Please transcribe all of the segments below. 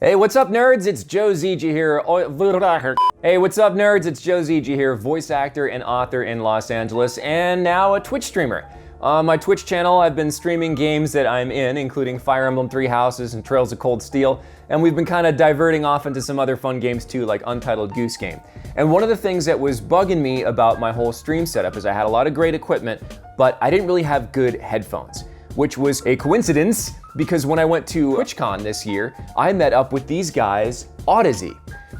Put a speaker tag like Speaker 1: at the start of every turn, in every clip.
Speaker 1: Hey, what's up, nerds? It's Joe Zieja here. Hey, what's up, nerds? It's Joe Zieja here, voice actor and author in Los Angeles, and now a Twitch streamer. On my Twitch channel, I've been streaming games that I'm in, including Fire Emblem Three Houses and Trails of Cold Steel, and we've been kind of diverting off into some other fun games too, like Untitled Goose Game. And one of the things that was bugging me about my whole stream setup is I had a lot of great equipment, but I didn't really have good headphones, which was a coincidence because when I went to TwitchCon this year, I met up with these guys, Audeze,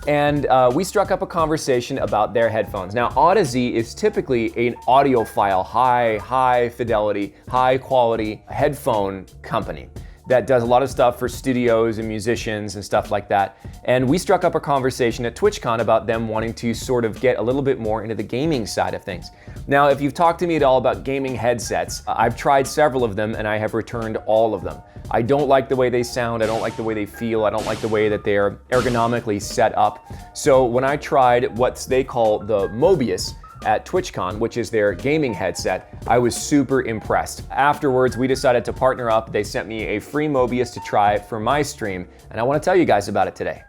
Speaker 1: and we struck up a conversation about their headphones. Now, Audeze is typically an audiophile, high fidelity, high quality headphone company that does a lot of stuff for studios and musicians and stuff like that. And we struck up a conversation at TwitchCon about them wanting to sort of get a little bit more into the gaming side of things. Now, if you've talked to me at all about gaming headsets, I've tried several of them and I have returned all of them. I don't like the way they sound, I don't like the way they feel, I don't like the way that they're ergonomically set up. So when I tried what they call the Mobius at TwitchCon, which is their gaming headset, I was super impressed. Afterwards, we decided to partner up. They sent me a free Mobius to try for my stream, and I want to tell you guys about it today.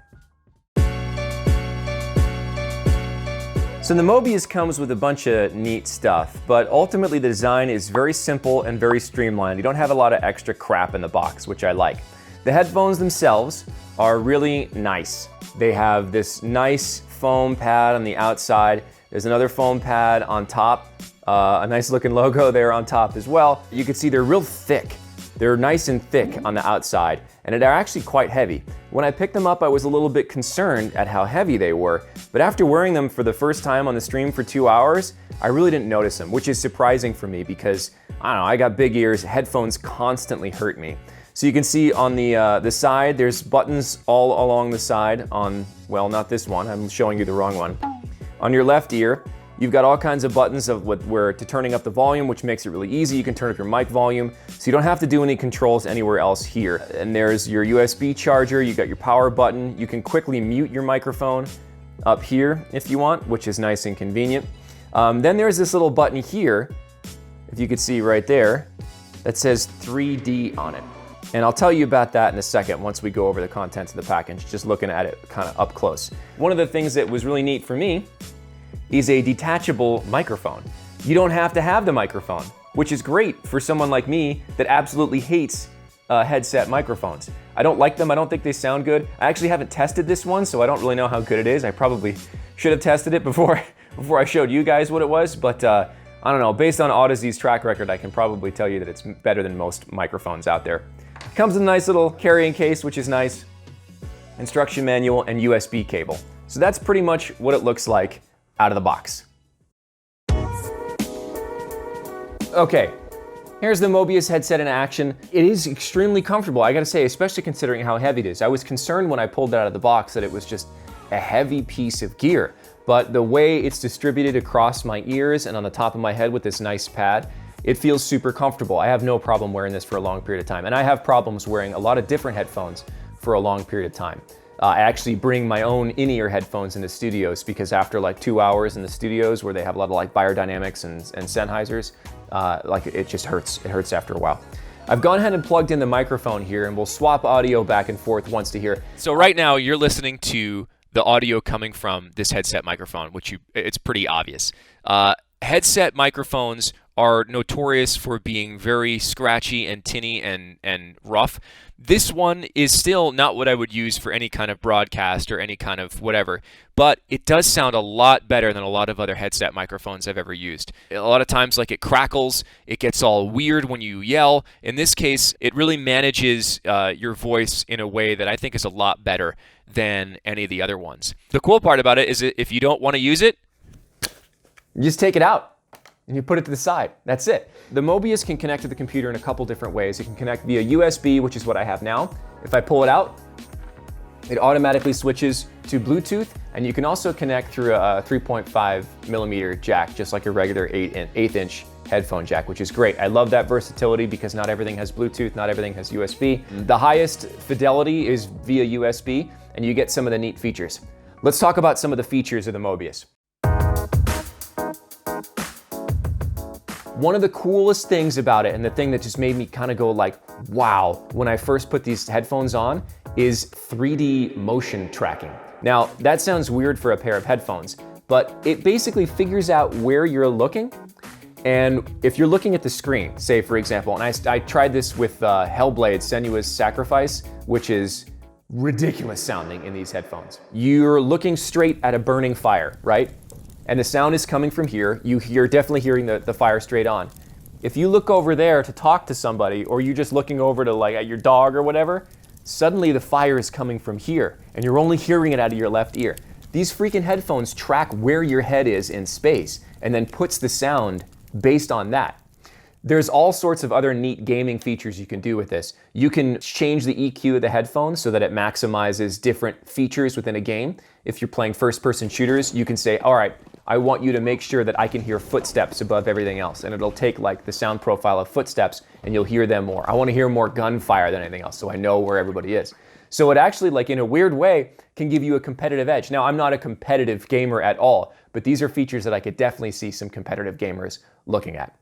Speaker 1: So the Mobius comes with a bunch of neat stuff, but ultimately the design is very simple and very streamlined. You don't have a lot of extra crap in the box, which I like. The headphones themselves are really nice. They have this nice foam pad on the outside. There's another foam pad on top, a nice looking logo there on top as well. You can see they're real thick. They're nice and thick on the outside, and they're actually quite heavy. When I picked them up, I was a little bit concerned at how heavy they were, but after wearing them for the first time on the stream for 2 hours, I really didn't notice them, which is surprising for me because, I don't know, I got big ears, headphones constantly hurt me. So you can see on the side, there's buttons all along the side on, well, not this one, I'm showing you the wrong one. On your left ear, you've got all kinds of buttons to turning up the volume, which makes it really easy. You can turn up your mic volume, so you don't have to do any controls anywhere else here. And there's your USB charger, you got your power button. You can quickly mute your microphone up here if you want, which is nice and convenient. Then there's this little button here, if you could see right there, that says 3D on it. And I'll tell you about that in a second once we go over the contents of the package, just looking at it kind of up close. One of the things that was really neat for me is a detachable microphone. You don't have to have the microphone, which is great for someone like me that absolutely hates headset microphones. I don't like them, I don't think they sound good. I actually haven't tested this one, so I don't really know how good it is. I probably should have tested it before I showed you guys what it was, but I don't know, based on Audeze's track record, I can probably tell you that it's better than most microphones out there. Comes with a nice little carrying case, which is nice, instruction manual, and USB cable. So that's pretty much what it looks like out of the box. Okay, here's the Mobius headset in action. It is extremely comfortable, I gotta say, especially considering how heavy it is. I was concerned when I pulled it out of the box that it was just a heavy piece of gear, but the way it's distributed across my ears and on the top of my head with this nice pad, it feels super comfortable. I have no problem wearing this for a long period of time. And I have problems wearing a lot of different headphones for a long period of time. I actually bring my own in-ear headphones into studios because after like 2 hours in the studios where they have a lot of like Beyerdynamics and Sennheisers, like it just hurts. It hurts after a while. I've gone ahead and plugged in the microphone here and we'll swap audio back and forth once to hear.
Speaker 2: So right now you're listening to the audio coming from this headset microphone, which it's pretty obvious. Headset microphones are notorious for being very scratchy and tinny and rough. This one is still not what I would use for any kind of broadcast or any kind of whatever, but it does sound a lot better than a lot of other headset microphones I've ever used. A lot of times, like, it crackles, it gets all weird when you yell. In this case, it really manages your voice in a way that I think is a lot better than any of the other ones. The cool part about it is that if you don't want to use it,
Speaker 1: you just take it out and you put it to the side. That's it. The Mobius can connect to the computer in a couple different ways. It can connect via USB, which is what I have now. If I pull it out, it automatically switches to Bluetooth, and you can also connect through a 3.5 millimeter jack, just like a regular 1/8 inch headphone jack, which is great. I love that versatility because not everything has Bluetooth, not everything has USB. The highest fidelity is via USB, and you get some of the neat features. Let's talk about some of the features of the Mobius. One of the coolest things about it, and the thing that just made me kind of go like, wow, when I first put these headphones on, is 3D motion tracking. Now, that sounds weird for a pair of headphones, but it basically figures out where you're looking. And if you're looking at the screen, say for example, and I tried this with Hellblade: Senua's Sacrifice, which is ridiculous sounding in these headphones. You're looking straight at a burning fire, right? And the sound is coming from here. You're definitely hearing the fire straight on. If you look over there to talk to somebody, or you're just looking over to like at your dog or whatever, suddenly the fire is coming from here, and you're only hearing it out of your left ear. These freaking headphones track where your head is in space, and then puts the sound based on that. There's all sorts of other neat gaming features you can do with this. You can change the EQ of the headphones so that it maximizes different features within a game. If you're playing first-person shooters, you can say, all right, I want you to make sure that I can hear footsteps above everything else. And it'll take like the sound profile of footsteps and you'll hear them more. I want to hear more gunfire than anything else, so I know where everybody is. So it actually, like in a weird way, can give you a competitive edge. Now, I'm not a competitive gamer at all, but these are features that I could definitely see some competitive gamers looking at.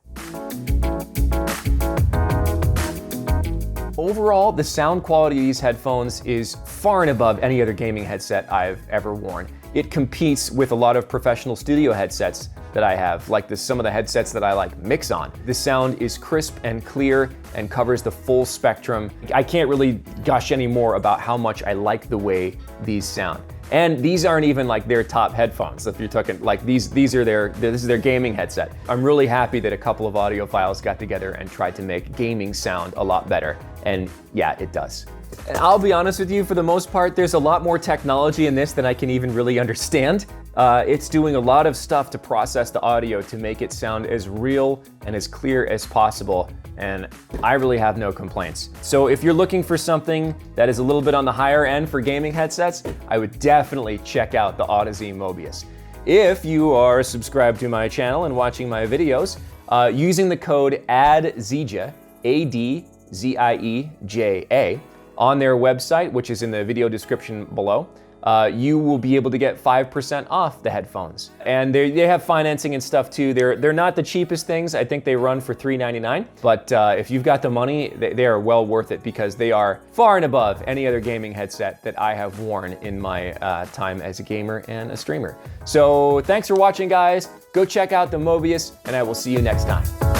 Speaker 1: Overall, the sound quality of these headphones is far and above any other gaming headset I've ever worn. It competes with a lot of professional studio headsets that I have, like some of the headsets that I like mix on. The sound is crisp and clear and covers the full spectrum. I can't really gush any more about how much I like the way these sound. And these aren't even like their top headphones. If you're talking like this is their gaming headset. I'm really happy that a couple of audiophiles got together and tried to make gaming sound a lot better. And yeah, it does. And I'll be honest with you, for the most part, there's a lot more technology in this than I can even really understand. It's doing a lot of stuff to process the audio to make it sound as real and as clear as possible. And I really have no complaints. So if you're looking for something that is a little bit on the higher end for gaming headsets, I would definitely check out the Audeze Mobius. If you are subscribed to my channel and watching my videos, using the code ADZIEJA, ADZIEJA, on their website, which is in the video description below, you will be able to get 5% off the headphones. And they have financing and stuff too. They're not the cheapest things. I think they run for $3.99. But if you've got the money, they are well worth it because they are far and above any other gaming headset that I have worn in my time as a gamer and a streamer. So thanks for watching, guys. Go check out the Mobius, and I will see you next time.